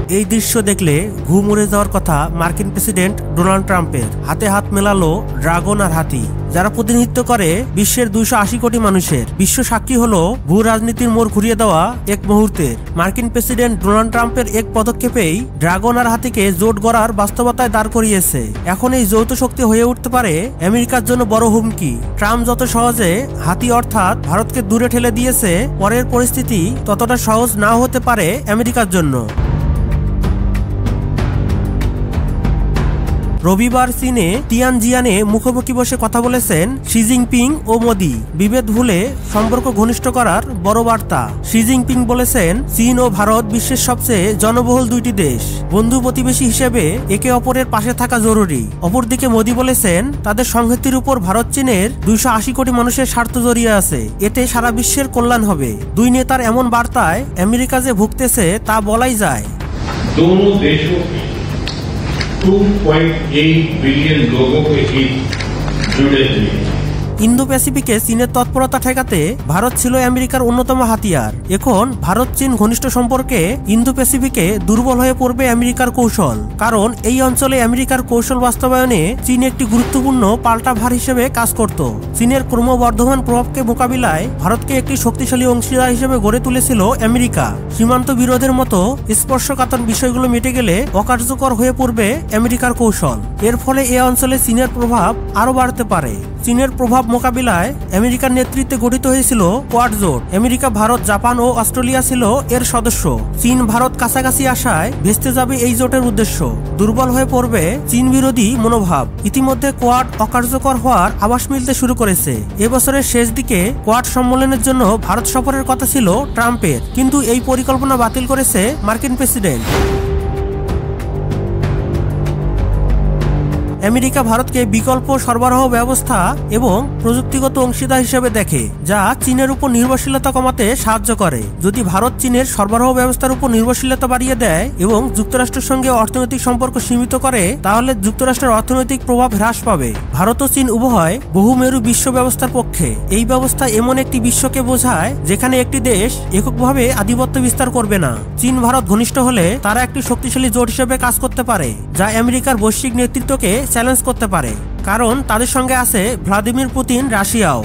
এই দৃশ্য দেখলে ঘুম উড়ে যাওয়ার কথা মার্কিন প্রেসিডেন্ট ডোনাল্ড ট্রাম্পের। হাতে হাত মেলালো ড্রাগন আর হাতি, যারা প্রতিনিধিত্ব করে বিশ্বের 280 কোটি মানুষের। বিশ্ব সাক্ষী হলো ভূ রাজনীতির মোড় ঘুরিয়ে দেওয়া এক মুহূর্তের। মার্কিন প্রেসিডেন্ট ডোনাল্ড ট্রাম্পের এক পদক্ষেপেই ড্রাগন আর হাতিকে জোট গড়ার বাস্তবতায় দাঁড় করিয়েছে। এখন এই যৌথ শক্তি হয়ে উঠতে পারে আমেরিকার জন্য বড় হুমকি। ট্রাম্প যত সহজে হাতি অর্থাৎ ভারতকে দূরে ঠেলে দিয়েছে, পরের পরিস্থিতি ততটা সহজ নাও হতে পারে আমেরিকার জন্য। রবিবার চীনে তিয়ানজিয়ানে মুখোমুখি বসে কথা বলেছেন শি জিনপিং ও মোদি। বিভেদ ভুলে সম্পর্ক ঘনিষ্ঠ করার বড় বার্তা। শি জিনপিং বলেছেন, চীন ও ভারত বিশ্বের সবচেয়ে জনবহুল দুইটি দেশ। বন্ধু প্রতিবেশী হিসেবে একে অপরের পাশে থাকা জরুরি। অপরদিকে মোদি বলেছেন, তাদের সংহতির উপর ভারত চীনের 280 কোটি মানুষের স্বার্থ জড়িয়ে আছে। এতে সারা বিশ্বের কল্যাণ হবে। দুই নেতার এমন বার্তায় আমেরিকা যে ভুগতেছে তা বলাই যায়। 2.8 बिलियन लोगों के हित जुड़े हुए हैं। ইন্দো প্যাসিফিকে চীনের তৎপরতা ঠেকাতে ভারত ছিল আমেরিকার অন্যতম হাতিয়ার। এখন ভারত চীন ঘনিষ্ঠ সম্পর্কে ইন্দো প্যাসিফিকে দুর্বল হয়ে পড়বে আমেরিকার কৌশল। কারণ এই অঞ্চলে আমেরিকার কৌশল বাস্তবায়নে চীন একটি গুরুত্বপূর্ণ পাল্টা ভার হিসেবে কাজ করত। চীনের ক্রমবর্ধমান প্রভাবকে মোকাবিলায় ভারতকে একটি শক্তিশালী অংশীদার হিসেবে গড়ে তুলেছিল আমেরিকা। সীমান্ত বিরোধের মতো স্পর্শকাতর বিষয়গুলো মিটে গেলে অকার্যকর হয়ে পড়বে আমেরিকার কৌশল। এর ফলে এ অঞ্চলে চীনের প্রভাব আরো বাড়তে পারে। চীনের প্রভাব মোকাবিলায় আমেরিকার নেতৃত্বে গঠিত হয়েছিল কোয়াড জোট। আমেরিকা, ভারত, জাপান ও অস্ট্রেলিয়া ছিল এর সদস্য। চীন ভারত কাছাকাছি আসায় ভেস্তে যাবে এই জোটের উদ্দেশ্য। দুর্বল হয়ে পড়বে চীন বিরোধী মনোভাব। ইতিমধ্যে কোয়াড অকার্যকর হওয়ার আভাস মিলতে শুরু করেছে। এবছরের শেষ দিকে কোয়াড সম্মেলনের জন্য ভারত সফরের কথা ছিল ট্রাম্পের, কিন্তু এই পরিকল্পনা বাতিল করেছে মার্কিন প্রেসিডেন্ট। আমেরিকা ভারতকে বিকল্প সরবরাহ ব্যবস্থা এবং প্রযুক্তিগত অংশীদার হিসেবে দেখে, যা চীনের উপর নির্ভরশীলতা কমাতে সাহায্য করে। যদি ভারত চীনের সরবরাহ ব্যবস্থার উপর নির্ভরশীলতা বাড়িয়ে দেয় এবং যুক্তরাষ্ট্রের সঙ্গে অর্থনৈতিক সম্পর্ক সীমিত করে, তাহলে যুক্তরাষ্ট্রের অর্থনৈতিক প্রভাব হ্রাস পাবে। ভারত ও চীন উভয় বহুমেরু বিশ্ব ব্যবস্থার পক্ষে। এই ব্যবস্থা এমন একটি বিশ্বকে বোঝায় যেখানে একটি দেশ এককভাবে আধিপত্য বিস্তার করবে না। চীন ভারত ঘনিষ্ঠ হলে তারা একটি শক্তিশালী জোট হিসেবে কাজ করতে পারে, যা আমেরিকার বৈশ্বিক নেতৃত্বকে চ্যালেঞ্জ করতে পারে। কারণ তাদের সঙ্গে আছে ভ্লাদিমির পুতিন, রাশিয়াও।